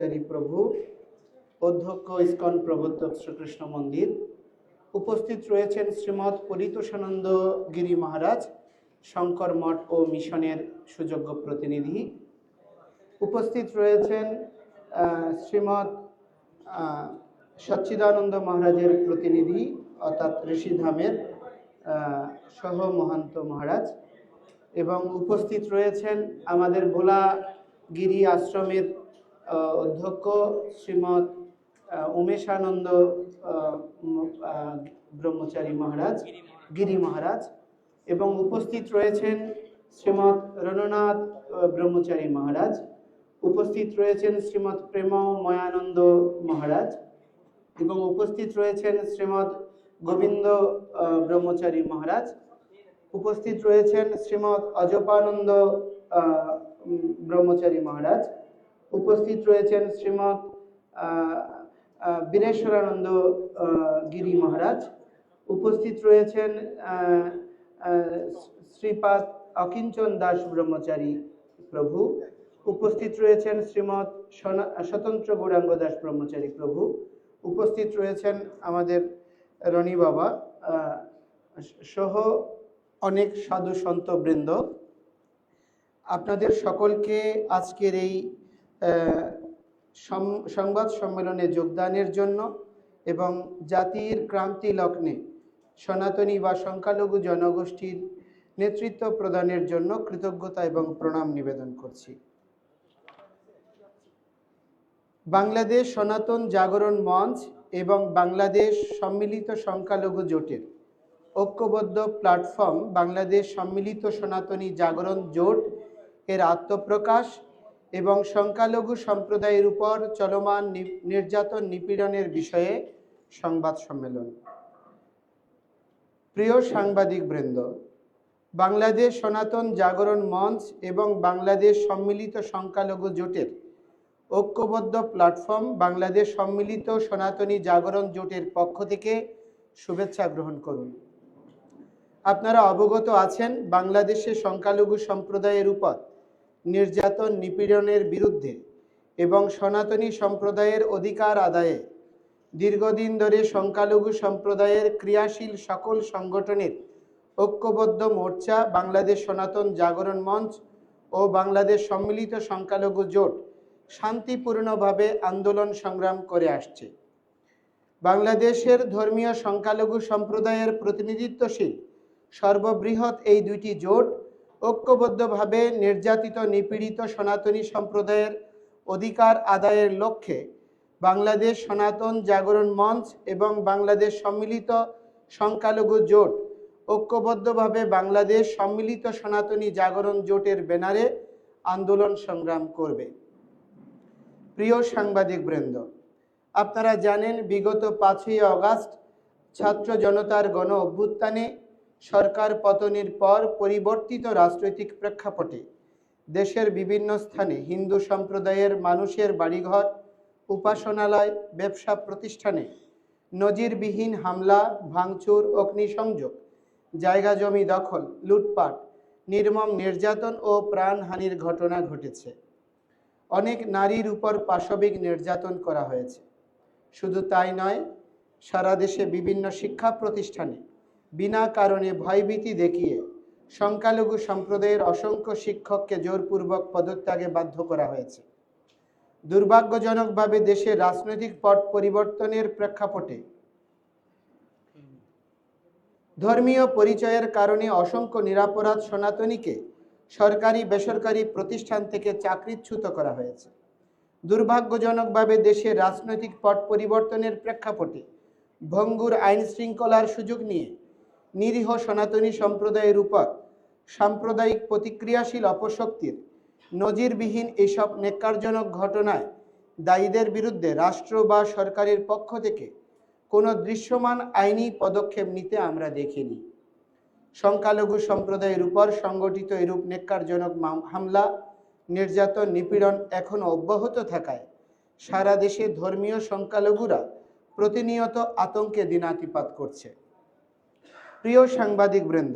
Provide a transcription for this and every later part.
ব্রহ্মচারী প্রভু, অধ্যক্ষ ইস্কন প্রবর্তক শ্রীকৃষ্ণ মন্দির, উপস্থিত রয়েছেন শ্রীমৎ পরিতোষানন্দ গিরি মহারাজ, শঙ্কর মঠ ও মিশনের সুযোগ্য প্রতিনিধি, উপস্থিত রয়েছেন শ্রীমৎ সচ্চিদানন্দ মহারাজের প্রতিনিধি অর্থাৎ ঋষিধামের সহ মহান্ত মহারাজ, এবং উপস্থিত রয়েছেন আমাদের ভোলাগিরি আশ্রমের অধ্যক্ষ শ্রীমৎ উমেশানন্দ ব্রহ্মচারী মহারাজ, গিরি মহারাজ, এবং উপস্থিত রয়েছেন শ্রীমৎ রণনাথ ব্রহ্মচারী মহারাজ, উপস্থিত রয়েছেন শ্রীমৎ প্রেমময়ানন্দ মহারাজ, এবং উপস্থিত রয়েছেন শ্রীমৎ গোবিন্দ ব্রহ্মচারী মহারাজ, উপস্থিত রয়েছেন শ্রীমৎ অজপানন্দ ব্রহ্মচারী মহারাজ, উপস্থিত রয়েছেন শ্রীমৎ বীরেশ্বরানন্দ গিরি মহারাজ, উপস্থিত রয়েছেন শ্রীপাদ অকিঞ্চন দাস ব্রহ্মচারী প্রভু, উপস্থিত রয়েছেন শ্রীমৎ স্বতন্ত্র গৌরাঙ্গ দাস ব্রহ্মচারী প্রভু, উপস্থিত রয়েছেন আমাদের রনি বাবা সহ অনেক সাধু সন্ত বৃন্দ। আপনাদের সকলকে আজকের এই সংবাদ সম্মেলনে যোগদানের জন্য এবং জাতির ক্রান্তি লগ্নে সনাতনী বা সংখ্যালঘু জনগোষ্ঠীর নেতৃত্ব প্রদানের জন্য কৃতজ্ঞতা এবং প্রণাম নিবেদন করছি। বাংলাদেশ সনাতন জাগরণ মঞ্চ এবং বাংলাদেশ সম্মিলিত সংখ্যালঘু জোটের ঐক্যবদ্ধ প্ল্যাটফর্ম বাংলাদেশ সম্মিলিত সনাতনী জাগরণ জোট এর আত্মপ্রকাশ এবং সংখ্যালঘু সম্প্রদায়ের উপর চলমান নির্যাতন নিপীড়নের বিষয়ে সংবাদ সম্মেলন। প্রিয় সাংবাদিক বৃন্দ, বাংলাদেশ সনাতন জাগরণ মঞ্চ এবং বাংলাদেশ সম্মিলিত সংখ্যালঘু জোটের ঐক্যবদ্ধ প্ল্যাটফর্ম বাংলাদেশ সম্মিলিত সনাতনী জাগরণ জোটের পক্ষ থেকে শুভেচ্ছা গ্রহণ করুন। আপনারা অবগত আছেন, বাংলাদেশে সংখ্যালঘু সম্প্রদায়ের উপর নির্যাতন নিপীড়নের বিরুদ্ধে এবং সনাতনী সম্প্রদায়ের অধিকার আদায়ে দীর্ঘদিন ধরে সংখ্যালঘু সম্প্রদায়ের ক্রিয়াশীল সকল সংগঠনের ঐক্যবদ্ধ মোর্চা বাংলাদেশ সনাতন জাগরণ মঞ্চ ও বাংলাদেশ সম্মিলিত সংখ্যালঘু জোট শান্তিপূর্ণভাবে আন্দোলন সংগ্রাম করে আসছে। বাংলাদেশের ধর্মীয় সংখ্যালঘু সম্প্রদায়ের প্রতিনিধিত্বশীল সর্ববৃহৎ এই দুইটি জোট ঐক্যবদ্ধভাবে নির্যাতিত নিপীড়িত সনাতনী সম্প্রদায়ের অধিকার আদায়ের লক্ষ্যে বাংলাদেশ সনাতন জাগরণ মঞ্চ এবং বাংলাদেশ সম্মিলিত সংখ্যালঘু জোট ঐক্যবদ্ধভাবে বাংলাদেশ সম্মিলিত সনাতনী জাগরণ জোটের ব্যানারে আন্দোলন সংগ্রাম করবে। প্রিয় সাংবাদিক বৃন্দ, আপনারা জানেন, বিগত 5ই আগস্ট ছাত্র জনতার গণ অভ্যুত্থানে সরকার পতনের পর পরিবর্তিত রাজনৈতিক প্রেক্ষাপটে দেশের বিভিন্ন স্থানে হিন্দু সম্প্রদায়ের মানুষের বাড়িঘর, উপাসনালয়, ব্যবসা প্রতিষ্ঠানে নজিরবিহীন হামলা, ভাঙচুর, অগ্নিসংযোগ, জায়গা জমি দখল, লুটপাট, নির্মম নির্যাতন ও প্রাণহানির ঘটনা ঘটেছে। অনেক নারীর উপর পাশবিক নির্যাতন করা হয়েছে। শুধু তাই নয়, সারা দেশে বিভিন্ন শিক্ষা প্রতিষ্ঠানে বিনা কারণে ভয়ভীতি দেখিয়ে সংখ্যালঘু সম্প্রদায়ের অসংখ্য শিক্ষককে জোরপূর্বক পদত্যাগে বাধ্য করা হয়েছে। দুর্ভাগ্যজনকভাবে দেশের রাজনৈতিক পট পরিবর্তনের প্রেক্ষাপটে ধর্মীয় পরিচয়ের কারণে অসংখ্য নিরপরাধ সনাতনীকে সরকারি বেসরকারি প্রতিষ্ঠান থেকে চাকরিচ্যুত করা হয়েছে। দুর্ভাগ্যজনকভাবে দেশের রাজনৈতিক পট পরিবর্তনের প্রেক্ষাপটে ভঙ্গুর আইন শৃঙ্খলার সুযোগ নিয়ে নিরীহ সনাতনী সম্প্রদায়ের উপর সাম্প্রদায়িক প্রতিক্রিয়াশীল অপশক্তির নজিরবিহীন এসব ন্যাক্কারজনক ঘটনায় দায়ীদের বিরুদ্ধে রাষ্ট্র বা সরকারের পক্ষ থেকে কোনো দৃশ্যমান আইনি পদক্ষেপ নিতে আমরা দেখিনি। সংখ্যালঘু সম্প্রদায়ের উপর সংগঠিত এরূপ ন্যাক্কারজনক হামলা, নির্যাতন, নিপীড়ন এখনও অব্যাহত থাকায় সারা দেশে ধর্মীয় সংখ্যালঘুরা প্রতিনিয়ত আতঙ্কে দিনাতিপাত করছে। প্রিয় সাংবাদিক বৃন্দ,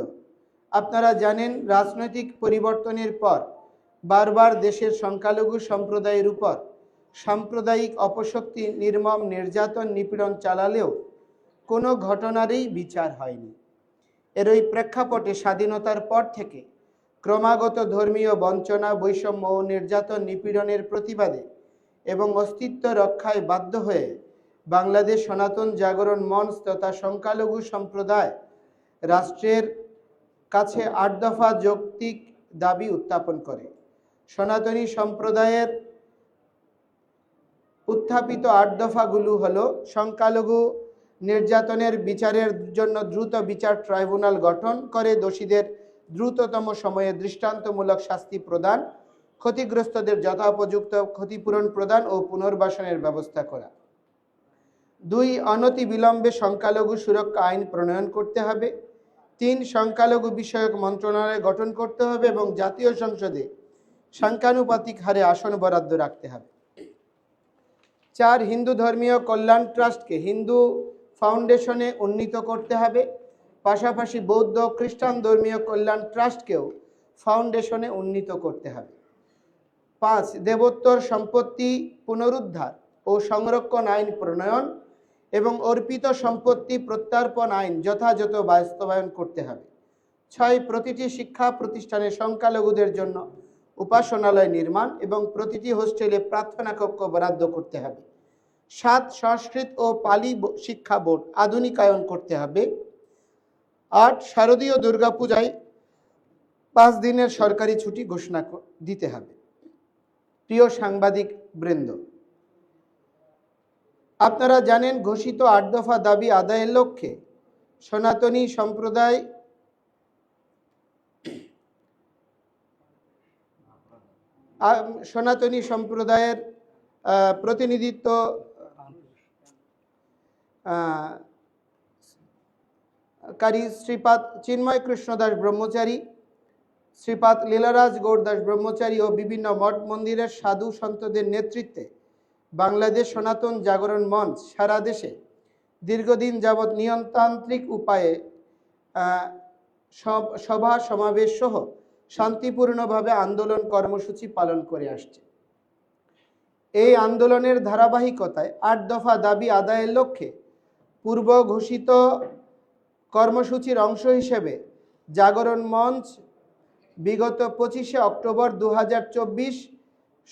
আপনারা জানেন, রাজনৈতিক পরিবর্তনের পর বারবার দেশের সংখ্যালঘু সম্প্রদায়ের উপর সাম্প্রদায়িক অপশক্তি নির্মম নির্যাতন নিপীড়ন চালালেও কোনো ঘটনারই বিচার হয়নি। এর ওই প্রেক্ষাপটে স্বাধীনতার পর থেকে ক্রমাগত ধর্মীয় বঞ্চনা, বৈষম্য ও নির্যাতন নিপীড়নের প্রতিবাদে এবং অস্তিত্ব রক্ষায় বাধ্য হয়ে বাংলাদেশ সনাতন জাগরণ মঞ্চ তথা সংখ্যালঘু সম্প্রদায় রাষ্ট্রের কাছে ৮ দফা যৌক্তিক দাবি উত্থাপন করে। সনাতনী সম্প্রদায়ের উত্থাপিত ৮ দফাগুলো হলো: সংখ্যালঘু নির্যাতনের বিচারের জন্য দ্রুত বিচার ট্রাইব্যুনাল গঠন করে দোষীদের দ্রুততম সময়ে দৃষ্টান্তমূলক শাস্তি প্রদান, ক্ষতিগ্রস্তদের যথোপযুক্ত ক্ষতিপূরণ প্রদান ও পুনর্বাসনের ব্যবস্থা করা। ২. অনতিবিলম্বে সংখ্যালঘু সুরক্ষা আইন প্রণয়ন করতে হবে। ৩. সংখ্যালঘু বিষয়ক মন্ত্রণালয় গঠন করতে হবে এবং জাতীয় সংসদে সংখ্যানুপাতিক হারে আসন বরাদ্দ রাখতে হবে। ৪. হিন্দু ধর্মীয় কল্যাণ ট্রাস্টকে হিন্দু ফাউন্ডেশনে উন্নীত করতে হবে। পাশাপাশি বৌদ্ধ খ্রিস্টান ধর্মীয় কল্যাণ ট্রাস্টকেও ফাউন্ডেশনে উন্নীত করতে হবে। ৫. দেবোত্তর সম্পত্তি পুনরুদ্ধার ও সংরক্ষণ আইন প্রণয়ন এবং অর্পিত সম্পত্তি প্রত্যার্পণ আইন যথাযথ বাস্তবায়ন করতে হবে। ৬. প্রতিটি শিক্ষা প্রতিষ্ঠানে সংখ্যালঘুদের জন্য উপাসনালয় নির্মাণ এবং প্রতিটি হোস্টেলে প্রার্থনা কক্ষ বরাদ্দ করতে হবে। ৭. সংস্কৃত ও পালি শিক্ষা বোর্ড আধুনিকায়ন করতে হবে। ৮. শারদীয় দুর্গাপূজায় ৫ দিনের সরকারি ছুটি ঘোষণা দিতে হবে। প্রিয় সাংবাদিক বৃন্দ, আপনারা জানেন ঘোষিত ৮ দফা দাবি আদায়ের লক্ষ্যে সনাতনী সম্প্রদায়ের প্রতিনিধিত্ব কারী শ্রীপাদ চিন্ময় কৃষ্ণ দাস ব্রহ্মচারী, শ্রীপাদ লীলারাজ গৌরদাস ব্রহ্মচারী ও বিভিন্ন মঠ মন্দিরের সাধু সন্তদের নেতৃত্বে বাংলাদেশ সনাতন জাগরণ মঞ্চ সারা দেশে দীর্ঘদিন যাবৎ নিয়মতান্ত্রিক উপায়ে সভা সমাবেশ সহ শান্তিপূর্ণভাবে আন্দোলন কর্মসূচি পালন করে আসছে। এই আন্দোলনের ধারাবাহিকতায় ৮ দফা দাবি আদায়ের লক্ষ্যে পূর্ব ঘোষিত কর্মসূচির অংশ হিসেবে জাগরণ মঞ্চ বিগত ২৫শে অক্টোবর ২০২৪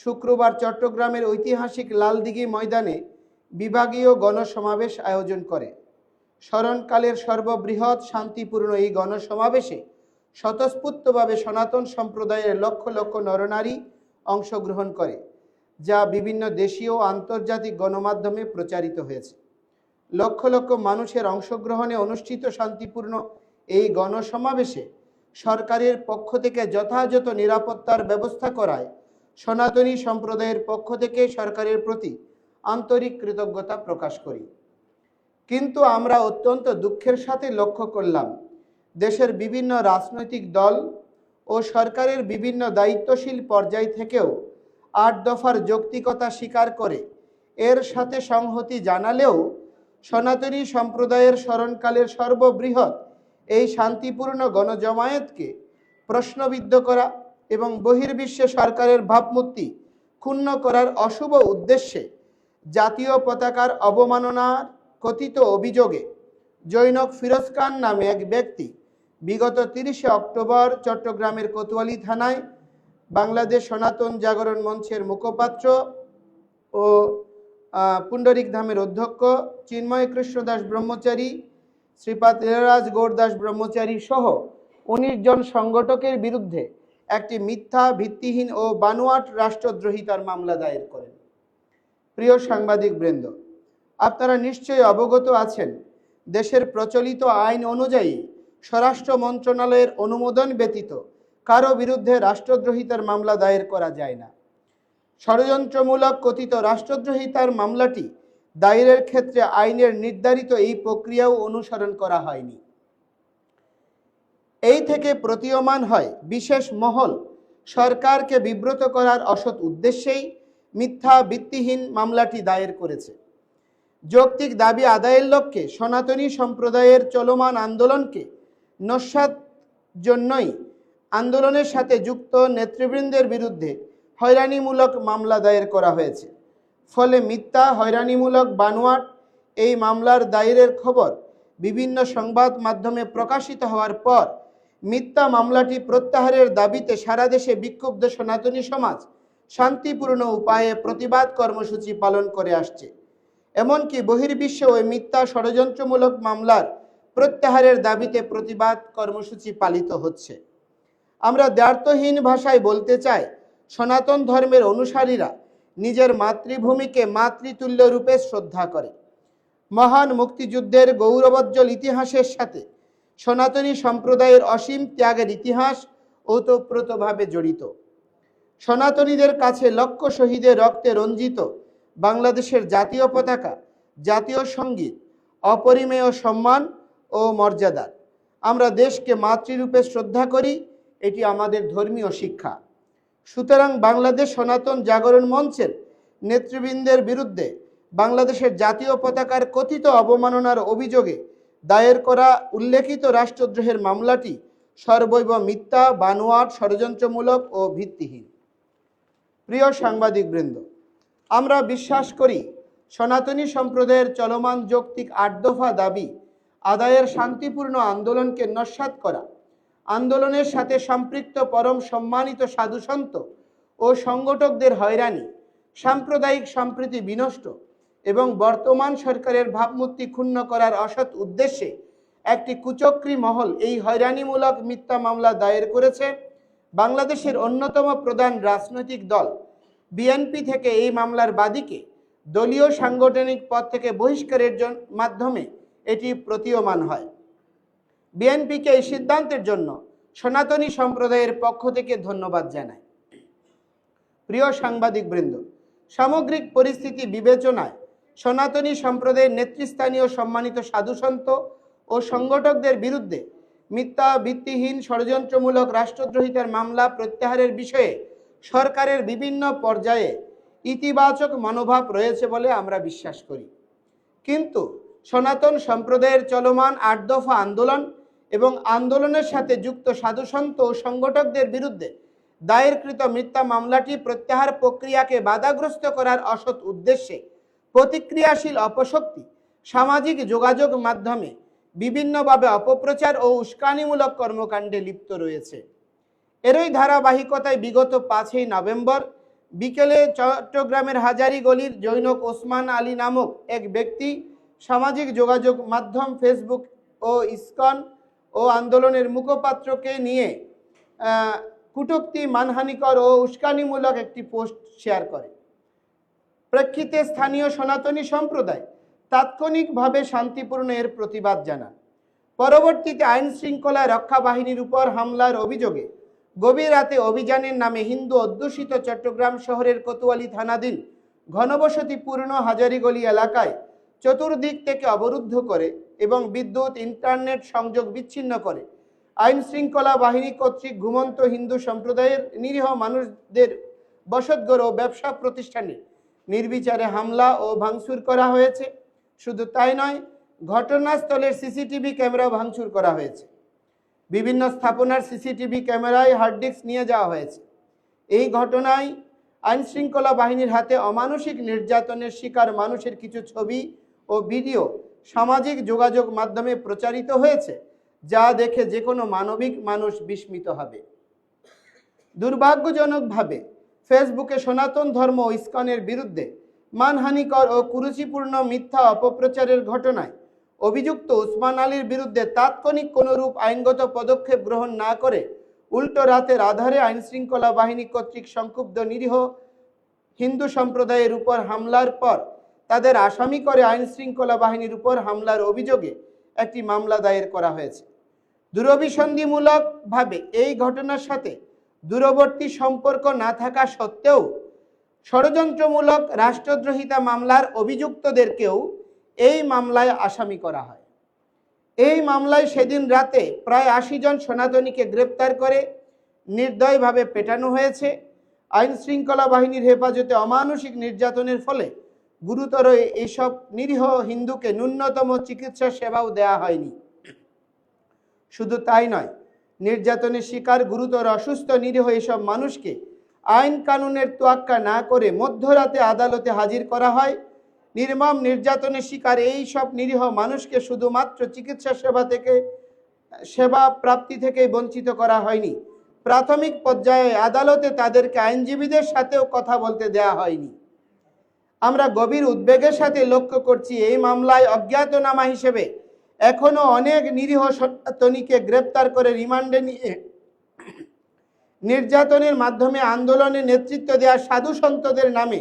শুক্রবার চট্টগ্রামের ঐতিহাসিক লালদিঘি ময়দানে বিভাগীয় গণসমাবেশ আয়োজন করে। স্মরণকালের সর্ববৃহৎ শান্তিপূর্ণ এই গণসমাবেশে স্বতঃস্ফূর্তভাবে সনাতন সম্প্রদায়ের লক্ষ লক্ষ নরনারী অংশগ্রহণ করে, যা বিভিন্ন দেশীয় ও আন্তর্জাতিক গণমাধ্যমে প্রচারিত হয়েছে। লক্ষ লক্ষ মানুষের অংশগ্রহণে অনুষ্ঠিত শান্তিপূর্ণ এই গণসমাবেশে সরকারের পক্ষ থেকে যথাযথ নিরাপত্তার ব্যবস্থা করায় সনাতনী সম্প্রদায়ের পক্ষ থেকে সরকারের প্রতি আন্তরিক কৃতজ্ঞতা প্রকাশ করি। কিন্তু আমরা অত্যন্ত দুঃখের সাথে লক্ষ্য করলাম, দেশের বিভিন্ন রাজনৈতিক দল ও সরকারের বিভিন্ন দায়িত্বশীল পর্যায় থেকেও ৮ দফার যৌক্তিকতা স্বীকার করে এর সাথে সংহতি জানালেও সনাতনী সম্প্রদায়ের স্মরণকালের সর্ববৃহৎ এই শান্তিপূর্ণ গণজমায়েতকে প্রশ্নবিদ্ধ করা এবং বহির্বিশ্বে সরকারের ভাবমূর্তি ক্ষুণ্ণ করার অশুভ উদ্দেশ্যে জাতীয় পতাকার অবমাননার কথিত অভিযোগে জৈনক ফিরোজ খান নামে এক ব্যক্তি বিগত ৩০শে অক্টোবর চট্টগ্রামের কোতোয়ালি থানায় বাংলাদেশ সনাতন জাগরণ মঞ্চের মুখপাত্র ও পুণ্ডরিক ধামের অধ্যক্ষ চিন্ময় কৃষ্ণ দাস ব্রহ্মচারী, শ্রীপাদ লীলারাজ গৌরদাস ব্রহ্মচারী সহ ১৯ জন সংগঠকের বিরুদ্ধে একটি মিথ্যা, ভিত্তিহীন ও বানোয়াট রাষ্ট্রদ্রোহিতার মামলা দায়ের করেন। প্রিয় সাংবাদিক বৃন্দ, আপনারা নিশ্চয়ই অবগত আছেন, দেশের প্রচলিত আইন অনুযায়ী স্বরাষ্ট্র মন্ত্রণালয়ের অনুমোদন ব্যতীত কারো বিরুদ্ধে রাষ্ট্রদ্রোহিতার মামলা দায়ের করা যায় না। ষড়যন্ত্রমূলক কথিত রাষ্ট্রদ্রোহিতার মামলাটি দায়েরের ক্ষেত্রে আইনের নির্ধারিত এই প্রক্রিয়াও অনুসরণ করা হয়নি। এই থেকে প্রতীয়মান হয় বিশেষ মহল সরকারকে বিব্রত করার অসৎ উদ্দেশ্যেই মিথ্যা, ভিত্তিহীন মামলাটি দায়ের করেছে। যৌক্তিক দাবি আদায়ের লক্ষ্যে সনাতনী সম্প্রদায়ের চলমান আন্দোলনকে নস্যাৎ জন্যই আন্দোলনের সাথে যুক্ত নেতৃবৃন্দের বিরুদ্ধে হয়রানিমূলক মামলা দায়ের করা হয়েছে। ফলে মিথ্যা, হয়রানিমূলক, বানোয়াট এই মামলার দায়েরের খবর বিভিন্ন সংবাদ মাধ্যমে প্রকাশিত হওয়ার পর মিথ্যা মামলাটি প্রত্যাহারের দাবিতে সারা দেশে বিক্ষুব্ধ সনাতনী সমাজ শান্তিপূর্ণ উপায়ে প্রতিবাদ কর্মসূচি পালন করে আসছে। এমনকি বহির্বিশ্বে ওই মিথ্যা ষড়যন্ত্রমূলক মামলার প্রত্যাহারের দাবিতে প্রতিবাদ কর্মসূচি পালিত হচ্ছে। আমরা দ্ব্যর্থহীন ভাষায় বলতে চাই, সনাতন ধর্মের অনুসারীরা নিজের মাতৃভূমিকে মাতৃতুল্য রূপে শ্রদ্ধা করে। মহান মুক্তিযুদ্ধের গৌরবোজ্জ্বল ইতিহাসের সাথে সনাতনী সম্প্রদায়ের অসীম ত্যাগের ইতিহাস ওতপ্রোতভাবে জড়িত। সনাতনীদের কাছে লক্ষ শহীদের রক্তে রঞ্জিত বাংলাদেশের জাতীয় পতাকা, জাতীয় সঙ্গীত অপরিমেয় সম্মান ও মর্যাদার। আমরা দেশকে মাতৃরূপে শ্রদ্ধা করি, এটি আমাদের ধর্মীয় শিক্ষা। সুতরাং বাংলাদেশ সনাতন জাগরণ মঞ্চের নেতৃবৃন্দের বিরুদ্ধে বাংলাদেশের জাতীয় পতাকার কথিত অবমাননার অভিযোগে দায়ের করা উল্লেখিত রাষ্ট্রদ্রোহের মামলাটি সর্বৈব মিথ্যা, বানোয়াট, ষড়যন্ত্রমূলক ও ভিত্তিহীন। প্রিয় সাংবাদিকবৃন্দ, আমরা বিশ্বাস করি সনাতনী সম্প্রদায়ের চলমান যৌক্তিক ৮ দফা দাবি আদায়ের শান্তিপূর্ণ আন্দোলনকে নস্যাৎ করা, আন্দোলনের সাথে সম্পৃক্ত পরম সম্মানিত সাধুসন্ত ও সংগঠকদের হয়রানি, সাম্প্রদায়িক সম্প্রীতি বিনষ্ট এবং বর্তমান সরকারের ভাবমূর্তি ক্ষুণ্ণ করার অসৎ উদ্দেশ্যে একটি কুচক্রী মহল এই হয়রানিমূলক মিথ্যা মামলা দায়ের করেছে। বাংলাদেশের অন্যতম প্রধান রাজনৈতিক দল বিএনপি থেকে এই মামলার বাদীকে দলীয় সাংগঠনিক পদ থেকে বহিষ্কারের মাধ্যমে এটি প্রতীয়মান হয়। বিএনপিকে এই সিদ্ধান্তের জন্য সনাতনী সম্প্রদায়ের পক্ষ থেকে ধন্যবাদ জানাই। প্রিয় সাংবাদিকবৃন্দ, সামগ্রিক পরিস্থিতি বিবেচনায় সনাতনী সম্প্রদায়ের নেতৃস্থানীয় সম্মানিত সাধুসন্ত ও সংগঠকদের বিরুদ্ধে মিথ্যা, ভিত্তিহীন, ষড়যন্ত্রমূলক রাষ্ট্রদ্রোহিতার মামলা প্রত্যাহারের বিষয়ে সরকারের বিভিন্ন পর্যায়ে ইতিবাচক মনোভাব রয়েছে বলে আমরা বিশ্বাস করি। কিন্তু সনাতন সম্প্রদায়ের চলমান ৮ দফা আন্দোলন এবং আন্দোলনের সাথে যুক্ত সাধুসন্ত ও সংগঠকদের বিরুদ্ধে দায়েরকৃত মিথ্যা মামলাটি প্রত্যাহার প্রক্রিয়াকে বাধাগ্রস্ত করার অসৎ উদ্দেশ্যে প্রতিক্রিয়াশীল অপশক্তি সামাজিক যোগাযোগ মাধ্যমে বিভিন্নভাবে অপপ্রচার ও উস্কানিমূলক কর্মকাণ্ডে লিপ্ত রয়েছে। এরই ধারাবাহিকতায় বিগত ৫ই নভেম্বর বিকেলে চট্টগ্রামের হাজারীগলির জৈনক ওসমান আলী নামক এক ব্যক্তি সামাজিক যোগাযোগ মাধ্যম ফেসবুক ও ইসকন ও আন্দোলনের মুখপাত্রকে নিয়ে কটূক্তি, মানহানিকর ও উস্কানিমূলক একটি পোস্ট শেয়ার করে। প্রেক্ষিতে স্থানীয় সনাতনী সম্প্রদায় তাৎক্ষণিকভাবে শান্তিপূর্ণ এর প্রতিবাদ জানান। পরবর্তীতে আইন শৃঙ্খলা রক্ষা বাহিনীর উপর হামলার অভিযোগে গভীর রাতে অভিযানের নামে হিন্দু অধ্যুষিত চট্টগ্রাম শহরের কোতোয়ালি থানাধীন ঘনবসতিপূর্ণ হাজারীগলি এলাকায় চতুর্দিক থেকে অবরুদ্ধ করে এবং বিদ্যুৎ, ইন্টারনেট সংযোগ বিচ্ছিন্ন করে আইন শৃঙ্খলা বাহিনী কর্তৃক ঘুমন্ত হিন্দু সম্প্রদায়ের নিরীহ মানুষদের বসতঘর ও ব্যবসা প্রতিষ্ঠানে নির্বিচারে হামলা ও ভাঙচুর করা হয়েছে। শুধু তাই নয়, ঘটনাস্থলের সিসিটিভি ক্যামেরা ভাঙচুর করা হয়েছে। বিভিন্ন স্থাপনার সিসিটিভি ক্যামেরায় হার্ড ডিস্ক নিয়ে যাওয়া হয়েছে। এই ঘটনায় আইন শৃঙ্খলা বাহিনীর হাতে অমানসিক নির্যাতনের শিকার মানুষের কিছু ছবি ও ভিডিও সামাজিক যোগাযোগ মাধ্যমে প্রচারিত হয়েছে, যা দেখে যে কোনো মানবিক মানুষ বিস্মিত হবে। দুর্ভাগ্যজনকভাবে ফেসবুকে সনাতন ধর্ম ও ইসকনের বিরুদ্ধে মানহানিকর ও কুরুচিপূর্ণ মিথ্যা অপপ্রচারের ঘটনায় অভিযুক্ত ওসমান আলীর বিরুদ্ধে তাৎক্ষণিক কোনরূপ আইনগত পদক্ষেপ গ্রহণ না করে উল্টো রাতের আধারে আইন শৃঙ্খলা বাহিনী কর্তৃক সংক্ষুব্ধ নিরীহ হিন্দু সম্প্রদায়ের উপর হামলার পর তাদের আসামি করে আইন শৃঙ্খলা বাহিনীর উপর হামলার অভিযোগে একটি মামলা দায়ের করা হয়েছে। দূরভিসন্ধিমূলকভাবে এই ঘটনার সাথে দূরবর্তী সম্পর্ক না থাকা সত্ত্বেও ষড়যন্ত্রমূলক রাষ্ট্রদ্রোহিতা মামলার অভিযুক্তদেরকেও এই মামলায় আসামি করা হয়। এই মামলায় সেদিন রাতে প্রায় ৮০ জন সনাতনীকে গ্রেপ্তার করে নির্দয়ভাবে পেটানো হয়েছে। আইন শৃঙ্খলা বাহিনীর হেফাজতে অমানসিক নির্যাতনের ফলে গুরুতর এইসব নিরীহ হিন্দুকে ন্যূনতম চিকিৎসা সেবাও দেওয়া হয়নি। শুধু তাই নয়, নির্যাতনের শিকার গুরুতর অসুস্থ নিরীহ এসব মানুষকে আইন কানুনের তোয়াক্কা না করে মধ্যরাতে আদালতে হাজির করা হয়। নির্মম নির্যাতনের শিকার এই সব নিরীহ মানুষকে শুধুমাত্র চিকিৎসা সেবা প্রাপ্তি থেকে বঞ্চিত করা হয়নি, প্রাথমিক পর্যায়ে আদালতে তাদেরকে আইনজীবীদের সাথেও কথা বলতে দেয়া হয়নি। আমরা গভীর উদ্বেগের সাথে লক্ষ্য করছি এই মামলায় অজ্ঞাতনামা হিসেবে এখনো অনেক নিরীহ সনাতনীকে গ্রেপ্তার করে রিমান্ডে নিয়ে নির্যাতনের মাধ্যমে আন্দোলনে নেতৃত্ব দেওয়া সাধু সন্তদের নামে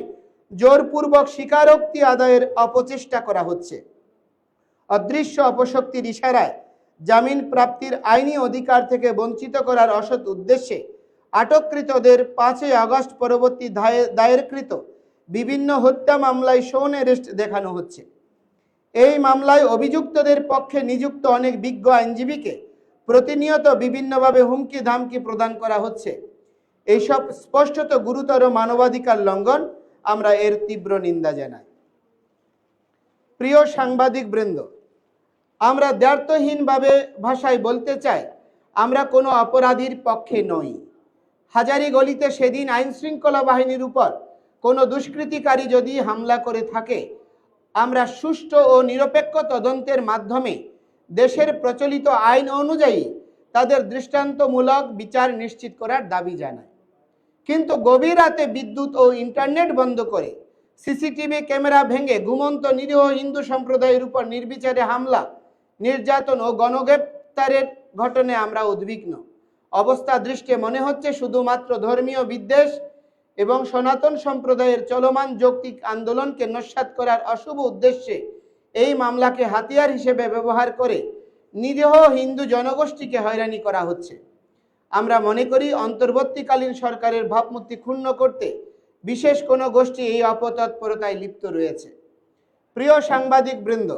জোরপূর্বক স্বীকারোক্তি আদায়ের অপচেষ্টা করা হচ্ছে। অদৃশ্য অপশক্তির ইশারায় জামিন প্রাপ্তির আইনি অধিকার থেকে বঞ্চিত করার অসৎ উদ্দেশ্যে আটককৃতদের 5 আগস্ট পরবর্তী দায়েরকৃত বিভিন্ন হত্যা মামলায় শোন অ্যারেস্ট দেখানো হচ্ছে। এই মামলায় অভিযুক্তদের পক্ষে নিযুক্ত অনেক বিজ্ঞ আইনজীবীকে প্রতিনিয়ত বিভিন্নভাবে হুমকি ধামকি প্রদান করা হচ্ছে। এইসব স্পষ্টত গুরুতর মানবাধিকার লঙ্ঘন, আমরা এর তীব্র নিন্দা জানাই। প্রিয় সাংবাদিক বৃন্দ, আমরা দ্ব্যর্থহীনভাবে ভাষায় বলতে চাই, আমরা কোনো অপরাধীর পক্ষে নই। হাজারীগলিতে সেদিন আইন শৃঙ্খলা বাহিনীর উপর কোনো দুষ্কৃতিকারী যদি হামলা করে থাকে, আমরা সুষ্ঠু ও নিরপেক্ষ তদন্তের মাধ্যমে দেশের প্রচলিত আইন অনুযায়ী তাদের দৃষ্টান্তমূলক বিচার নিশ্চিত করার দাবি জানাই। কিন্তু গভীর রাতে বিদ্যুৎ ও ইন্টারনেট বন্ধ করে সিসিটিভি ক্যামেরা ভেঙে ঘুমন্ত নিরীহ হিন্দু সম্প্রদায়ের উপর নির্বিচারে হামলা, নির্যাতন ও গণগ্রেপ্তারের ঘটনায় আমরা উদ্বিগ্ন। অবস্থা দৃষ্টে মনে হচ্ছে শুধুমাত্র ধর্মীয় বিদ্বেষ এবং সনাতন সম্প্রদায়ের চলমান যৌক্তিক আন্দোলনকে নস্যাৎ করার অশুভ উদ্দেশ্যে এই মামলাকে হাতিয়ার হিসেবে ব্যবহার করে নিরীহ হিন্দু জনগোষ্ঠীকে হয়রানি করা হচ্ছে। আমরা মনে করি অন্তর্বর্তীকালীন সরকারের ভাবমূর্তি ক্ষুণ্ণ করতে বিশেষ কোনো গোষ্ঠী এই অপতৎপরতায় লিপ্ত রয়েছে। প্রিয় সাংবাদিক বৃন্দ,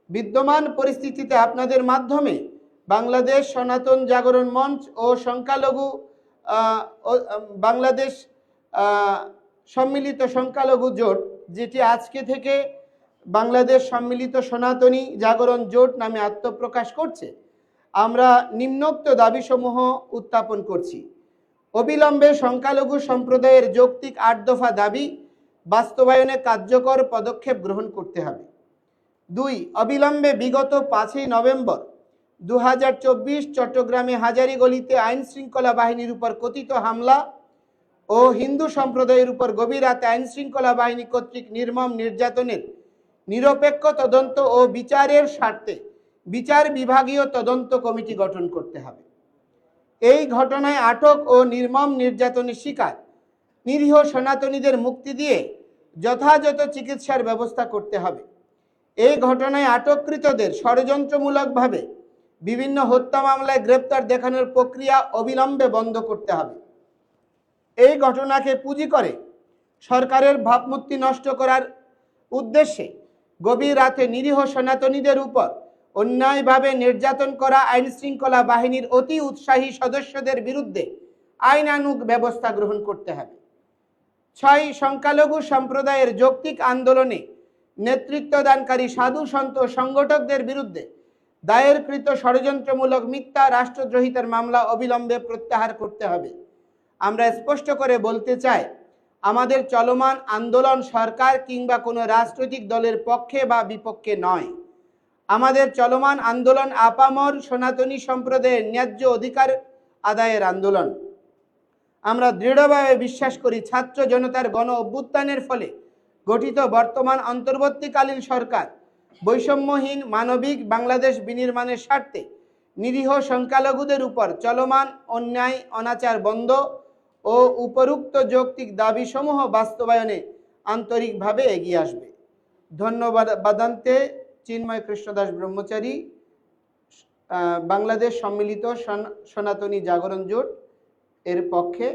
বিদ্যমান পরিস্থিতিতে আপনাদের মাধ্যমে বাংলাদেশ সনাতন জাগরণ মঞ্চ ও বাংলাদেশ সম্মিলিত সংখ্যালঘু জোট, যেটি আজকে থেকে বাংলাদেশ সম্মিলিত সনাতনী জাগরণ জোট নামে আত্মপ্রকাশ করছে, আমরা নিম্নোক্ত দাবিসমূহ উত্থাপন করছি। অবিলম্বে সংখ্যালঘু সম্প্রদায়ের যৌক্তিক 8 দফা দাবি বাস্তবায়নে কার্যকর পদক্ষেপ গ্রহণ করতে হবে। 2. অবিলম্বে বিগত 5 নভেম্বর 2024 চট্টগ্রামে হাজারীগলিতে আইন শৃঙ্খলা বাহিনীর উপর কথিত হামলা ও হিন্দু সম্প্রদায়ের উপর গভীর রাতে আইন শৃঙ্খলা বাহিনী কর্তৃক নির্মম নির্যাতনের নিরপেক্ষ তদন্ত ও বিচারের স্বার্থে বিচার বিভাগীয় তদন্ত কমিটি গঠন করতে হবে। এই ঘটনায় আটক ও নির্মম নির্যাতনের শিকার নিরীহ সনাতনীদের মুক্তি দিয়ে যথাযথ চিকিৎসার ব্যবস্থা করতে হবে। এই ঘটনায় আটককৃতদের ষড়যন্ত্রমূলকভাবে বিভিন্ন হত্যা মামলায় গ্রেপ্তার দেখানোর প্রক্রিয়া অবিলম্বে বন্ধ করতে হবে। এই ঘটনাকে পুঁজি করে সরকারের ভাবমূর্তি নষ্ট করার উদ্দেশ্যে গভীর রাতে নিরীহ সনাতনীদের উপর অন্যায়ভাবে নির্যাতন করা আইন শৃঙ্খলা বাহিনীর অতি উৎসাহী সদস্যদের বিরুদ্ধে আইনানুগ ব্যবস্থা গ্রহণ করতে হবে। 6. সংখ্যালঘু সম্প্রদায়ের যৌক্তিক আন্দোলনে নেতৃত্বদানকারী সাধু সন্ত সংগঠকদের বিরুদ্ধে দায়েরকৃত ষড়যন্ত্রমূলক মিথ্যা রাষ্ট্রদ্রোহিতার মামলা অবিলম্বে প্রত্যাহার করতে হবে। আমরা স্পষ্ট করে বলতে চাই, আমাদের চলমান আন্দোলন সরকার কিংবা কোনো রাজনৈতিক দলের পক্ষে বা বিপক্ষে নয়। আমাদের চলমান আন্দোলন আপামর সনাতনী সম্প্রদায়ের ন্যায্য অধিকার আদায়ের আন্দোলন। আমরা দৃঢ়ভাবে বিশ্বাস করি ছাত্র জনতার গণ অভ্যুত্থানের ফলে গঠিত বর্তমান অন্তর্বর্তীকালীন সরকার বৈষম্যহীন মানবিক বাংলাদেশ বিনির্মাণের স্বার্থে নিরীহ সংখ্যালঘুদের উপর চলমান অন্যায় অনাচার বন্ধ ও উপরোক্ত যৌক্তিক দাবিসমূহ বাস্তবায়নে আন্তরিকভাবে এগিয়ে আসবে। ধন্যবাদ। বাদান্তে চিন্ময় কৃষ্ণদাস ব্রহ্মচারী, বাংলাদেশ সম্মিলিত সনাতনী জাগরণ জোট এর পক্ষে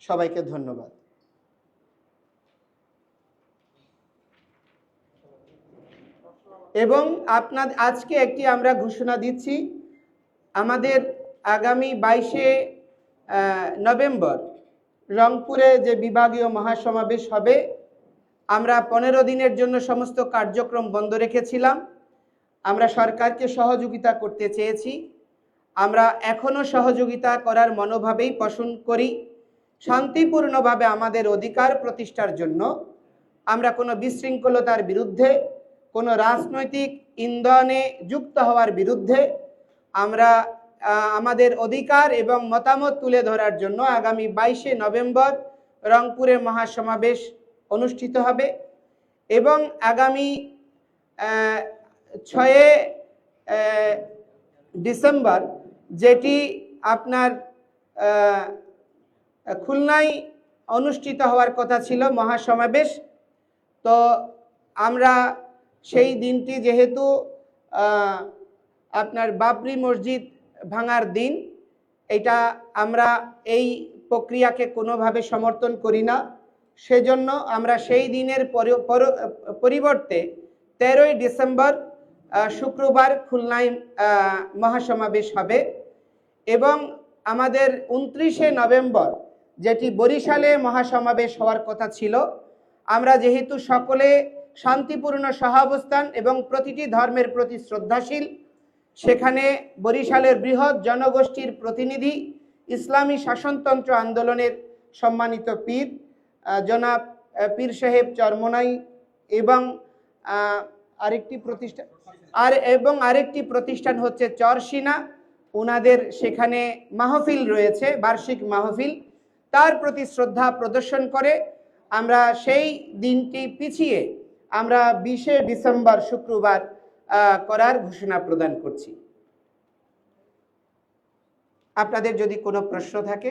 সবাইকে ধন্যবাদ। এবং আজকে একটি আমরা ঘোষণা দিচ্ছি, আমাদের আগামী 22 নভেম্বর রংপুরে যে বিভাগীয় মহাসমাবেশ হবে, আমরা 15 দিনের জন্য সমস্ত কার্যক্রম বন্ধ রেখেছিলাম। আমরা সরকারকে সহযোগিতা করতে চেয়েছি। আমরা এখনও সহযোগিতা করার মনোভাবেই পোষণ করি, শান্তিপূর্ণভাবে আমাদের অধিকার প্রতিষ্ঠার জন্য আমরা কোনো বিশৃঙ্খলতার বিরুদ্ধে, কোনো রাজনৈতিক ইন্ধনে যুক্ত হওয়ার বিরুদ্ধে আমরা আমাদের অধিকার এবং মতামত তুলে ধরার জন্য আগামী 22শে নভেম্বর রংপুরে মহাসমাবেশ অনুষ্ঠিত হবে এবং আগামী 6 ডিসেম্বর যেটি আপনার খুলনায় অনুষ্ঠিত হওয়ার কথা ছিল মহাসমাবেশ, তো আমরা সেই দিনটি যেহেতু আপনার বাবরি মসজিদ ভাঙার দিন, এটা আমরা এই প্রক্রিয়াকে কোনোভাবে সমর্থন করি না, সেজন্য আমরা সেই দিনের পরিবর্তে 13ই ডিসেম্বর শুক্রবার খুলনায় মহাসমাবেশ হবে এবং আমাদের 29শে নভেম্বর যেটি বরিশালে মহাসমাবেশ হওয়ার কথা ছিল, আমরা যেহেতু সকলে শান্তিপূর্ণ সহাবস্থান এবং প্রতিটি ধর্মের প্রতি শ্রদ্ধাশীল, সেখানে বরিশালের বৃহৎ জনগোষ্ঠীর প্রতিনিধি ইসলামী শাসনতন্ত্র আন্দোলনের সম্মানিত পীর জনাব পীর সাহেব চরমনাই এবং আরেকটি প্রতিষ্ঠান হচ্ছে চরসিনা, ওনাদের সেখানে মাহফিল রয়েছে, বার্ষিক মাহফিল, তার প্রতি শ্রদ্ধা প্রদর্শন করে আমরা সেই দিনটি পিছিয়ে আমরা 20শে ডিসেম্বর শুক্রবার করার ঘোষণা প্রদান করছি। আপনাদের যদি কোনো প্রশ্ন থাকে।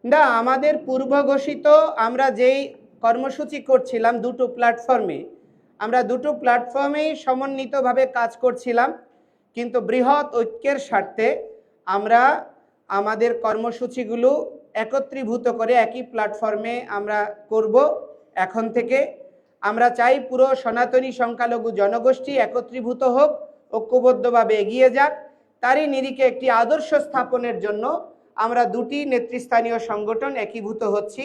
না, আমাদের পূর্ব ঘোষিত আমরা যেই কর্মসূচি করছিলাম দুটো প্ল্যাটফর্মে, আমরা দুটো প্ল্যাটফর্মেই সমন্বিতভাবে কাজ করছিলাম, কিন্তু বৃহৎ ঐক্যের স্বার্থে আমরা আমাদের কর্মসূচিগুলো একত্রীভূত করে একই প্ল্যাটফর্মে আমরা করব। এখন থেকে আমরা চাই পুরো সনাতনী সংখ্যালঘু জনগোষ্ঠী একত্রীভূত হোক, ঐক্যবদ্ধভাবে এগিয়ে যাক। তারই নিরিখে একটি আদর্শ স্থাপনের জন্য আমরা দুটি নেতৃস্থানীয় সংগঠন একীভূত হচ্ছি।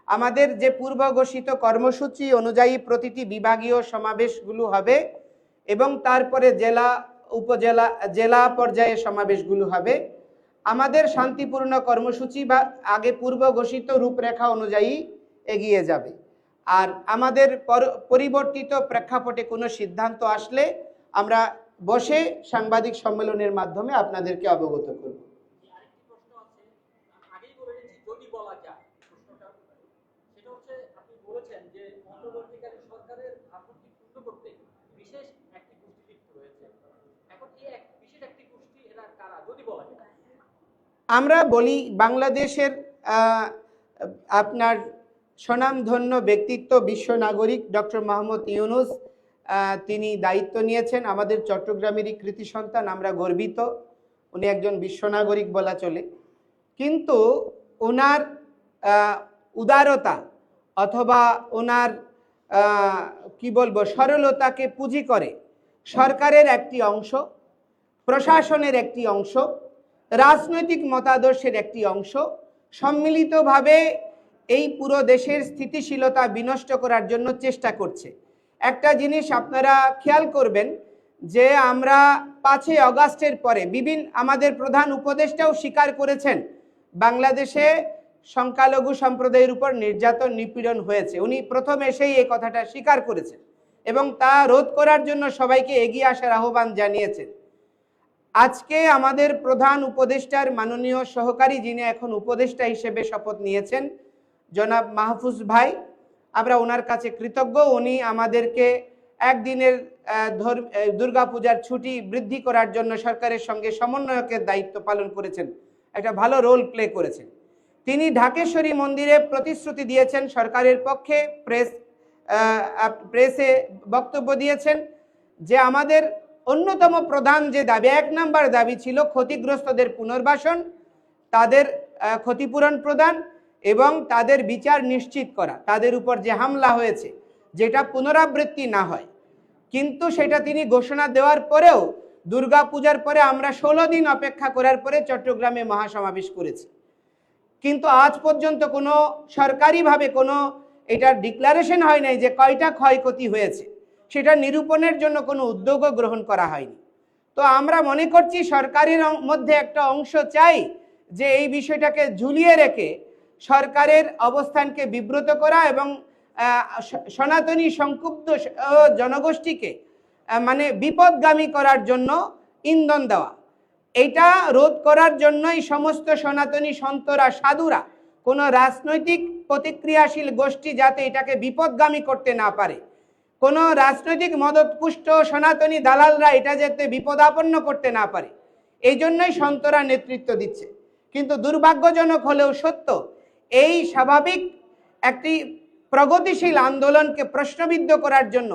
আমাদের যে পূর্ব ঘোষিত কর্মসূচি অনুযায়ী প্রতিটি বিভাগীয় সমাবেশগুলো হবে এবং তারপরে জেলা উপজেলা জেলা পর্যায়ে সমাবেশগুলো হবে। আমাদের শান্তিপূর্ণ কর্মসূচি বা আগে পূর্ব ঘোষিত রূপরেখা অনুযায়ী এগিয়ে যাবে। আর আমাদের পরিবর্তিত প্রেক্ষাপটে কোনো সিদ্ধান্ত আসলে আমরা বসে সাংবাদিক সম্মেলনের মাধ্যমে আপনাদেরকে অবগত করব। আমরা বলি বাংলাদেশের আপনার স্বনামধন্য ব্যক্তিত্ব বিশ্ব নাগরিক ডক্টর মোহাম্মদ ইউনূস তিনি দায়িত্ব নিয়েছেন। আমাদের চট্টগ্রামেরই কৃতি সন্তান, আমরা গর্বিত, উনি একজন বিশ্ব নাগরিক বলা চলে। কিন্তু ওনার উদারতা অথবা ওনার কি বলবো সরলতাকে পুঁজি করে সরকারের একটি অংশ, প্রশাসনের একটি অংশ, রাজনৈতিক মতাদর্শের একটি অংশ সম্মিলিতভাবে এই পুরো দেশের স্থিতিশীলতা বিনষ্ট করার জন্য চেষ্টা করছে। একটা জিনিস আপনারা খেয়াল করবেন যে আমরা 5ই আগস্টের পরে আমাদের প্রধান উপদেষ্টাও স্বীকার করেছেন বাংলাদেশে সংখ্যালঘু সম্প্রদায়ের উপর নির্যাতন নিপীড়ন হয়েছে। উনি প্রথম এসেই এই কথাটা স্বীকার করেছেন এবং তা রোধ করার জন্য সবাইকে এগিয়ে আসার আহ্বান জানিয়েছেন। আজকে আমাদের প্রধান উপদেষ্টার মাননীয় সহকারী, যিনি এখন উপদেষ্টা হিসেবে শপথ নিয়েছেন, জনাব মাহফুজ ভাই, আমরা ওনার কাছে কৃতজ্ঞ। উনি আমাদেরকে একদিনের দুর্গাপূজার ছুটি বৃদ্ধি করার জন্য সরকারের সঙ্গে সমন্বয়কের দায়িত্ব পালন করেছেন, একটা ভালো রোল প্লে করেছেন। তিনি ঢাকেশ্বরী মন্দিরে প্রতিশ্রুতি দিয়েছেন, সরকারের পক্ষে প্রেসে বক্তব্য দিয়েছেন যে আমাদের অন্যতম প্রধান যে দাবি, 1 নম্বর দাবি ছিল ক্ষতিগ্রস্তদের পুনর্বাসন, তাদের ক্ষতিপূরণ প্রদান এবং তাদের বিচার নিশ্চিত করা, তাদের উপর যে হামলা হয়েছে যেটা পুনরাবৃত্তি না হয়। কিন্তু সেটা তিনি ঘোষণা দেওয়ার পরেও দুর্গাপূজার পরে আমরা 16 দিন অপেক্ষা করার পরে চট্টগ্রামে মহাসমাবেশ করেছি, কিন্তু আজ পর্যন্ত কোনো সরকারিভাবে কোনো এটার ডিক্লারেশন হয় নাই যে কয়টা ক্ষয়ক্ষতি হয়েছে, সেটা নিরূপণের জন্য কোনো উদ্যোগও গ্রহণ করা হয়নি। তো আমরা মনে করছি সরকারের মধ্যে একটা অংশ চাই যে এই বিষয়টাকে ঝুলিয়ে রেখে সরকারের অবস্থানকে বিব্রত করা এবং সনাতনী সংক্ষুব্ধ জনগোষ্ঠীকে মানে বিপদগামী করার জন্য ইন্ধন দেওয়া। এটা রোধ করার জন্যই সমস্ত সনাতনী সন্তরা সাধুরা কোনো রাজনৈতিক প্রতিক্রিয়াশীল গোষ্ঠী যাতে এটাকে বিপদগামী করতে না পারে, কোনো রাজনৈতিক মদতপুষ্ট সনাতনী দালালরা এটা যাতে বিপদাপন্ন করতে না পারে, এই জন্যই সন্তরা নেতৃত্ব দিচ্ছে। কিন্তু দুর্ভাগ্যজনক হলেও সত্য, এই স্বাভাবিক একটি প্রগতিশীল আন্দোলনকে প্রশ্নবিদ্ধ করার জন্য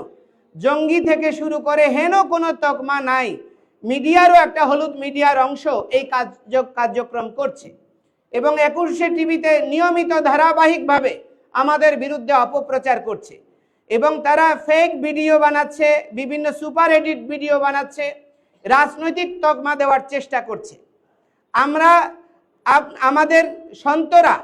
জঙ্গি থেকে শুরু করে হেন কোনো তকমা নাই, মিডিয়ারও একটা হলুদ মিডিয়ার অংশ এই কার্যক্রম করছে এবং 21শে টিভিতে নিয়মিত ধারাবাহিকভাবে আমাদের বিরুদ্ধে অপপ্রচার করছে এবং তারা ফেক ভিডিও বানাচ্ছে, বিভিন্ন সুপার এডিট ভিডিও বানাচ্ছে, রাজনৈতিক তকমা দেওয়ার চেষ্টা করছে। আমরা আমাদের সন্তরা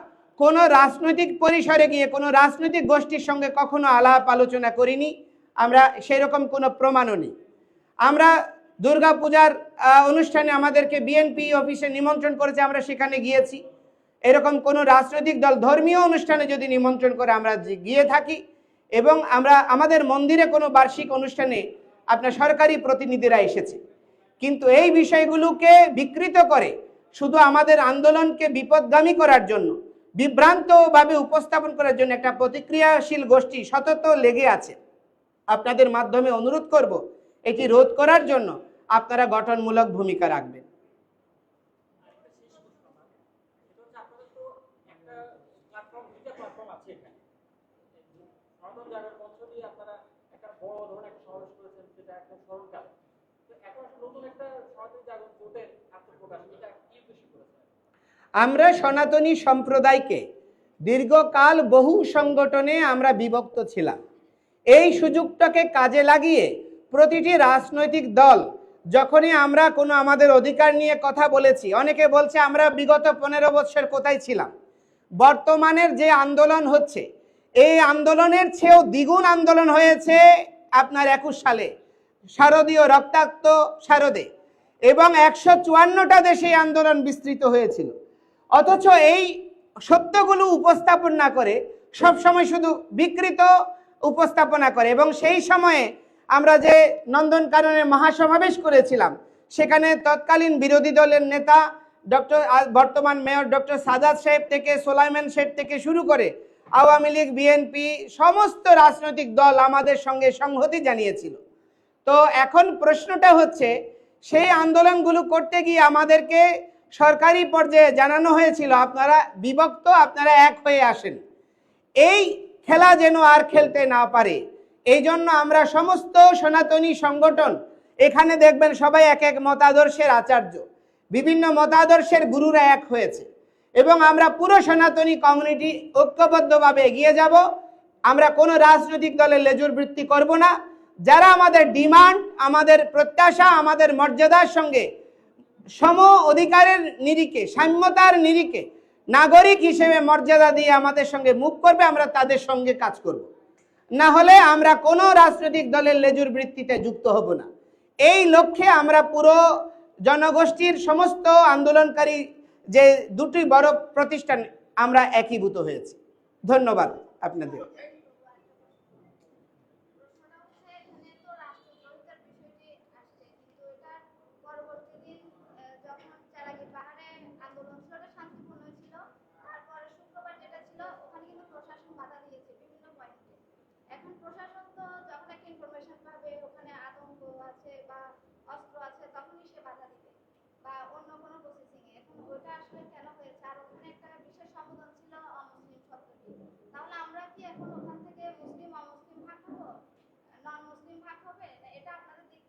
কোনো রাজনৈতিক পরিসরে গিয়ে কোনো রাজনৈতিক গোষ্ঠীর সঙ্গে কখনো আলাপ আলোচনা করিনি, আমরা সেরকম কোনো প্রমাণও নেই। আমরা দুর্গাপূজার অনুষ্ঠানে আমাদেরকে বিএনপি অফিসে নিমন্ত্রণ করেছে, আমরা সেখানে গিয়েছি। এরকম কোনো রাজনৈতিক দল ধর্মীয় অনুষ্ঠানে যদি নিমন্ত্রণ করে আমরা গিয়ে থাকি এবং আমরা আমাদের মন্দিরে কোনো বার্ষিক অনুষ্ঠানে আপনার সরকারি প্রতিনিধিরা এসেছে। কিন্তু এই বিষয়গুলোকে বিকৃত করে শুধু আমাদের আন্দোলনকে বিপদগামী করার জন্য, বিভ্রান্তভাবে উপস্থাপন করার জন্য একটা প্রতিক্রিয়াশীল গোষ্ঠী সতত লেগে আছে। আপনাদের মাধ্যমে অনুরোধ করব এটি রোধ করার জন্য আপনারা গঠনমূলক ভূমিকা রাখবেন। আমরা সনাতনী সম্প্রদায়কে দীর্ঘকাল বহু সংগঠনে আমরা বিভক্ত ছিলাম। এই সুযোগটাকে কাজে লাগিয়ে প্রতিটি রাজনৈতিক দল যখনই আমরা কোনো আমাদের অধিকার নিয়ে কথা বলেছি, অনেকে বলছে আমরা বিগত 15 বছর কোথায় ছিলাম। বর্তমানের যে আন্দোলন হচ্ছে এই আন্দোলনের চেয়েও দ্বিগুণ আন্দোলন হয়েছে আপনার 21 সালে শারদীয় রক্তাক্ত শারদে এবং 154টা দেশে আন্দোলন বিস্তৃত হয়েছিল। অথচ এই সত্যগুলো উপস্থাপন না করে সবসময় শুধু বিকৃত উপস্থাপনা করে এবং সেই সময়ে আমরা যে নন্দনকাননে মহাসমাবেশ করেছিলাম সেখানে তৎকালীন বিরোধী দলের নেতা বর্তমান মেয়র ডক্টর সাজাদ সাহেব থেকে সোলাইমান শেখ থেকে শুরু করে আওয়ামী লীগ, বিএনপি সমস্ত রাজনৈতিক দল আমাদের সঙ্গে সংহতি জানিয়েছিল। তো এখন প্রশ্নটা হচ্ছে সেই আন্দোলনগুলো করতে গিয়ে আমাদেরকে সরকারি পর্যায়ে জানানো হয়েছিল আপনারা বিভক্ত, আপনারা এক হয়ে আসেন। এই খেলা যেন আর খেলতে না পারে এই জন্য আমরা সমস্ত সনাতনী সংগঠন, এখানে দেখবেন সবাই এক এক মতাদর্শের আচার্য, বিভিন্ন মতাদর্শের গুরুরা এক হয়েছে এবং আমরা পুরো সনাতনী কমিউনিটি ঐক্যবদ্ধভাবে এগিয়ে যাব। আমরা কোনো রাজনৈতিক দলের লেজুর বৃত্তি করব না। যারা আমাদের ডিমান্ড, আমাদের প্রত্যাশা, আমাদের মর্যাদার সঙ্গে সম অধিকারের নিরিখে, সাম্যতার নিরিখে নাগরিক হিসেবে মর্যাদা দিয়ে আমাদের সঙ্গে মুভ করবে, আমরা তাদের সঙ্গে কাজ করব। না হলে আমরা কোনো রাজনৈতিক দলের লেজুর বৃত্তিতে যুক্ত হব না। এই লক্ষ্যে আমরা পুরো জনগোষ্ঠীর সমস্ত আন্দোলনকারী যে দুটি বড় প্রতিষ্ঠান আমরা একীভূত হয়েছি। ধন্যবাদ আপনাদের।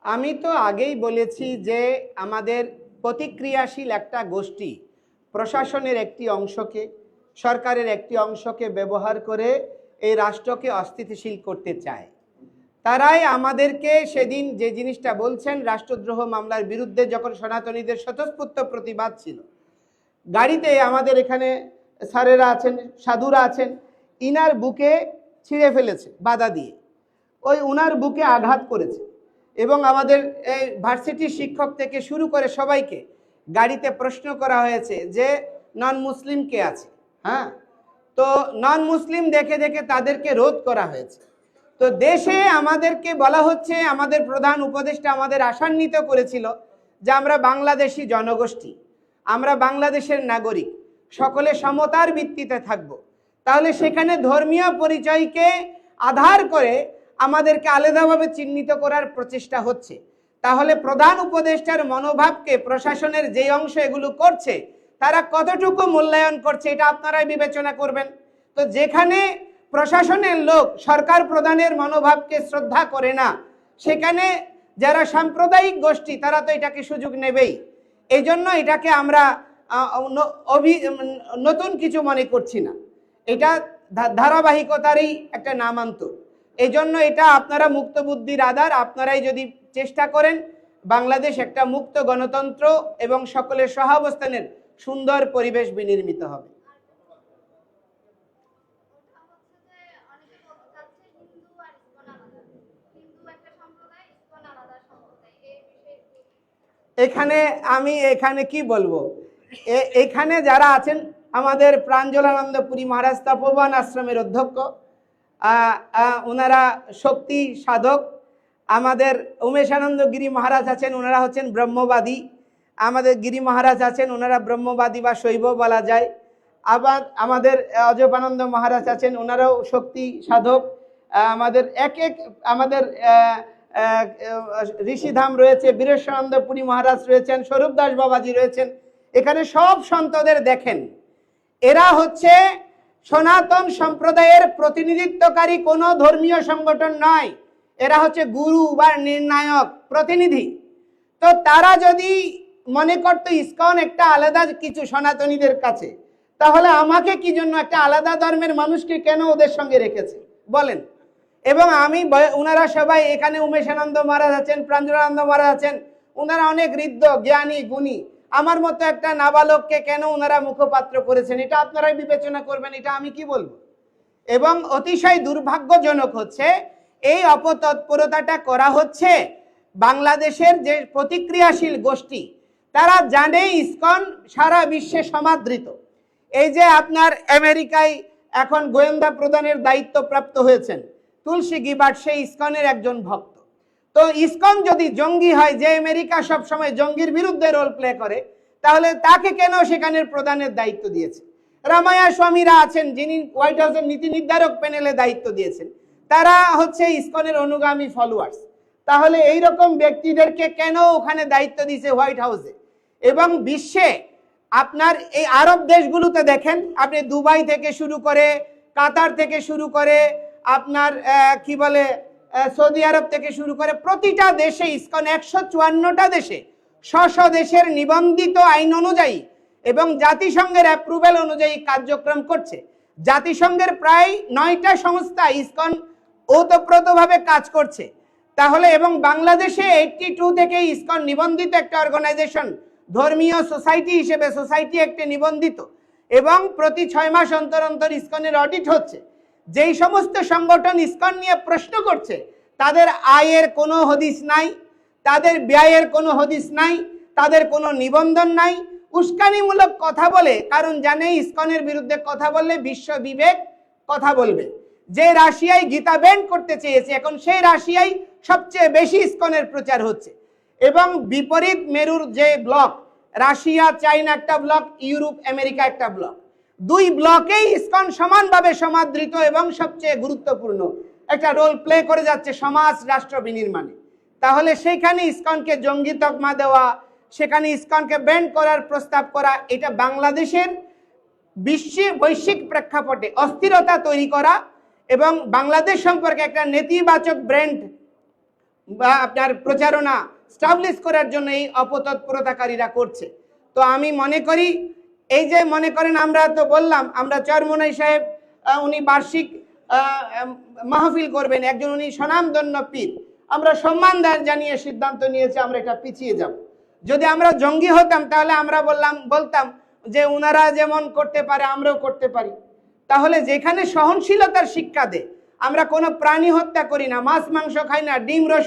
আমি তো আগেই বলেছি যে আমাদের প্রতিক্রিয়াশীল একটা গোষ্ঠী প্রশাসনের একটি অংশকে, সরকারের একটি অংশকে ব্যবহার করে এই রাষ্ট্রকে অস্থিতিশীল করতে চায়। তারাই আমাদেরকে সেদিন যে জিনিসটা বলছেন, রাষ্ট্রদ্রোহ মামলার বিরুদ্ধে যখন সনাতনীদের স্বতঃস্ফূর্ত প্রতিবাদ ছিল, গাড়িতে আমাদের এখানে স্যারেরা আছেন, সাধুরা আছেন, ইনার বুকে ছিঁড়ে ফেলেছে বাধা দিয়ে, ওই উনার বুকে আঘাত করেছে। এবং আমাদের এই ভার্সিটির শিক্ষক থেকে শুরু করে সবাইকে গাড়িতে প্রশ্ন করা হয়েছে যে নন মুসলিম কে আছে। হ্যাঁ, তো নন মুসলিম দেখে দেখে তাদেরকে রোধ করা হয়েছে। তো দেশে আমাদেরকে বলা হচ্ছে, আমাদের প্রধান উপদেষ্টা আমাদের আশান্বিত করেছিল যে আমরা বাংলাদেশি জনগোষ্ঠী, আমরা বাংলাদেশের নাগরিক, সকলে সমতার ভিত্তিতে থাকব। তাহলে সেখানে ধর্মীয় পরিচয়কে আধার করে আমাদেরকে আলাদাভাবে চিহ্নিত করার প্রচেষ্টা হচ্ছে। তাহলে প্রধান উপদেষ্টার মনোভাবকে প্রশাসনের যে অংশ এগুলো করছে তারা কতটুকু মূল্যায়ন করছে এটা আপনারাই বিবেচনা করবেন। তো যেখানে প্রশাসনের লোক সরকার প্রধানের মনোভাবকে শ্রদ্ধা করে না, সেখানে যারা সাম্প্রদায়িক গোষ্ঠী তারা তো এটাকে সুযোগ নেবেই। এই জন্য এটাকে আমরা নতুন কিছু মনে করছি না, এটা ধারাবাহিকতারই একটা নামান্তর। এই জন্য এটা আপনারা মুক্ত বুদ্ধির আধার, আপনারাই যদি চেষ্টা করেন বাংলাদেশ একটা মুক্ত গণতন্ত্র এবং সকলের সহাবস্থানের সুন্দর পরিবেশ বিনির্মিত হবে। এখানে কি বলবো, এখানে যারা আছেন আমাদের প্রাঞ্জলানন্দ পুরী মহারাজ তপোবন আশ্রমের অধ্যক্ষ, ওনারা শক্তি সাধক। আমাদের উমেশানন্দ গিরি মহারাজ আছেন, ওনারা হচ্ছেন ব্রহ্মবাদী। আমাদের গিরি মহারাজ আছেন, ওনারা ব্রহ্মবাদী বা শৈব বলা যায়। আবার আমাদের অজপানন্দ মহারাজ আছেন, ওনারাও শক্তি সাধক। আমাদের ঋষিধাম রয়েছে, বীরেশ্বরানন্দ পুরী মহারাজ রয়েছেন, স্বরূপ দাস বাবাজি রয়েছেন। এখানে সব সন্তদের দেখেন, এরা হচ্ছে সনাতন সম্প্রদায়ের প্রতিনিধিত্বকারী কোনো ধর্মীয় সংগঠন নয়, এরা হচ্ছে গুরু বা নির্ণায়ক প্রতিনিধি। তো তারা যদি মনে করতো ইসকন একটা আলাদা কিছু সনাতনীদের কাছে, তাহলে আমাকে কি জন্য একটা আলাদা ধর্মের মানুষকে কেন ওদের সঙ্গে রেখেছে বলেন। এবং ওনারা সবাই এখানে উমেশানন্দ মহারাজ আছেন, প্রাঞ্জলানন্দ মহারাজ আছেন, ওনারা অনেক ঋদ্ধ জ্ঞানী গুণী। আমার মতো একটা নাবালককে কেন ওনারা মুখপাত্র করেছেন এটা আপনারাই বিবেচনা করবেন, এটা আমি কি বলবো। এবং অতিশয় দুর্ভাগ্যজনক হচ্ছে এই অপতৎপরতাটা করা হচ্ছে বাংলাদেশের যে প্রতিক্রিয়াশীল গোষ্ঠী, তারা জানে ইসকন সারা বিশ্বে সমাদৃত। এই যে আপনার আমেরিকায় এখন গোয়েন্দা প্রধানের দায়িত্ব প্রাপ্ত হয়েছেন তুলসী গিবার্ট, সেই ইসকনের একজন ভক্ত। তো ইসকন যদি জঙ্গি হয়, যে আমেরিকা সব সময় জঙ্গির বিরুদ্ধে রোল প্লে করে, তাহলে তাকে কেন সেখানের প্রধানের দায়িত্ব দিয়েছে? রামায়া স্বামীরা আছেন, যিনি হোয়াইট হাউসের নীতি নির্ধারক প্যানেলে দায়িত্ব দিয়েছেন, তারা হচ্ছে ইসকনের অনুগামী ফলোয়ার্স। তাহলে এই রকম ব্যক্তিদেরকে কেন ওখানে দায়িত্ব দিয়েছে হোয়াইট হাউসে? এবং বিশ্বে আপনার এই আরব দেশগুলোতে দেখেন, আপনি দুবাই থেকে শুরু করে, কাতার থেকে শুরু করে, আপনার কি বলে সৌদি আরব থেকে শুরু করে, প্রতিটা দেশে ইসকন 154টা দেশে স্ব দেশের নিবন্ধিত আইন অনুযায়ী এবং জাতিসংঘের অ্যাপ্রুভেল অনুযায়ী কার্যক্রম করছে। জাতিসংঘের প্রায় 9টা সংস্থা ইসকন ওতপ্রোতভাবে কাজ করছে। তাহলে এবং বাংলাদেশে 82 থেকে ইসকন নিবন্ধিত একটা অর্গানাইজেশন, ধর্মীয় সোসাইটি হিসেবে সোসাইটি একটি নিবন্ধিত, এবং প্রতি 6 মাস অন্তর অন্তর ইসকনের অডিট হচ্ছে। যেই সমস্ত সংগঠন ইসকন নিয়ে প্রশ্ন করছে তাদের আয়ের কোনো হদিস নাই, তাদের ব্যয়ের কোনো হদিস নাই, তাদের কোনো নিবন্ধন নাই, উস্কানিমূলক কথা বলে, কারণ জানে ইসকনের বিরুদ্ধে কথা বললে বিশ্ব বিবেক কথা বলবে। যে রাশিয়ায় গীতা ব্যান করতে চেয়েছে, এখন সেই রাশিয়ায় সবচেয়ে বেশি ইসকনের প্রচার হচ্ছে। এবং বিপরীত মেরুর যে ব্লক, রাশিয়া চাইনা একটা ব্লক, ইউরোপ আমেরিকা একটা ব্লক, দুই ব্লকেই ইসকন সমানভাবে সমাদৃত এবং সবচেয়ে গুরুত্বপূর্ণ একটা রোল প্লে করে যাচ্ছে সমাজ রাষ্ট্র বিনির্মাণে। তাহলে সেইখানে ইসকনকে জঙ্গি তকমা দেওয়া, সেখানে ইসকনকে ব্যান করার প্রস্তাব করা, এটা বাংলাদেশের বৈশ্বিক প্রেক্ষাপটে অস্থিরতা তৈরি করা এবং বাংলাদেশ সম্পর্কে একটা নেতিবাচক ব্র্যান্ড বা আপনার প্রচারণা স্টাবলিশ করার জন্য এই অপতৎপরতাকারীরা করছে। তো আমি মনে করি, এই যে মনে করেন আমরা তো বললাম আমরা চরমোনাই সাহেব উনি বার্ষিক মাহফিল করবেন, একজন উনি স্বনামধন্য পীর, আমরা সম্মান জানিয়ে সিদ্ধান্ত নিয়েছি আমরা এটা পিছিয়ে যাব। যদি আমরা জঙ্গি হতাম তাহলে আমরা বলতাম যে ওনারা যেমন করতে পারে আমরাও করতে পারি। তাহলে যেখানে সহনশীলতার শিক্ষা দেয়, আমরা কোনো প্রাণী হত্যা করি না, মাছ মাংস খাই না, ডিম রস